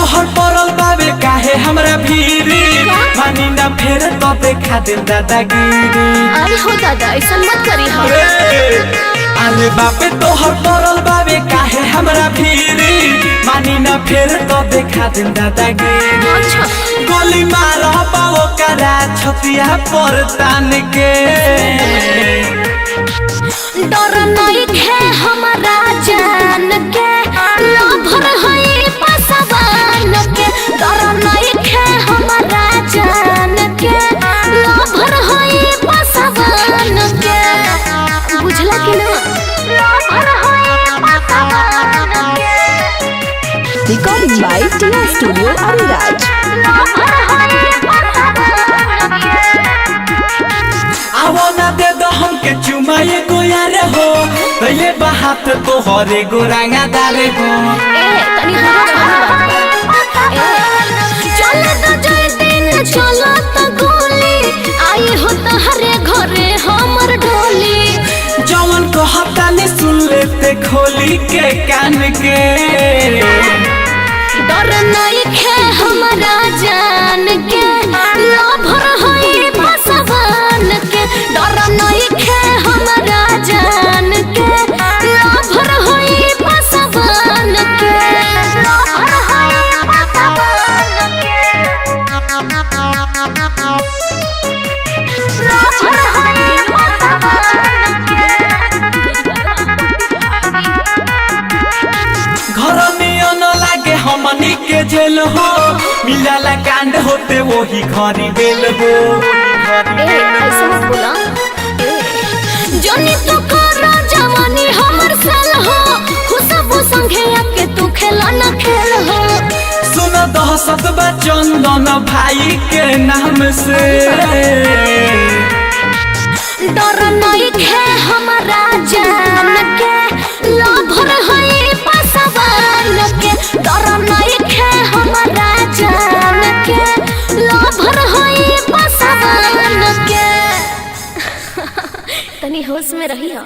तोहर पड़ल बाबे काहे हमरा भीरी मानी ना फेर तो देखा दे दादागिरी। अरे हो दादा ऐसा मत करी हो। अरे बापे तोहर पड़ल बाबे काहे हमरा भीरी मानी ना फेर तो देखा दे दादागिरी। अच्छा गोली मारा पाओ करा छतिया पर तान के डर नहीं है हमारा जान के लभर है पासवान के। डर नहीं है हमारा जान के लभर है पासवान के। बुझला कि ना लभर है पासवान के। Recording by Tia Studio Ariraj। Lover है पासवान के। आवो ना दे दो हमके चुमा ये को यार हो पहले बात तो हरे गोरांगा दारे हो। तनी चलो तो जय दिन चलो तो गोली आई हो तहरे घरे हमर ढोली। जवन कहता ने सुन लेते खोली के कान के। डर नहीं है हमारा जान के लभर है पासवान के। डर नहीं है हमारा जान के लभर है पासवान के। लभर है पासवान के। लभर है पासवान के। घर में न लागे हमनी के जेल हो मिलाला कांड होते वही घरी बेल हो। ऐसा मत बोला। जनी तू कर जवानी हमर साल हो खुशबू संगे आके तू खेला ना खेल हो। सुन दहशत बा चंदन भाई के नाम से। डर नहीं है हमारा जान के लभर है पासवान के। डर नहीं है हमारा जान के लभर है पासवान के। तनी होश में रही हो।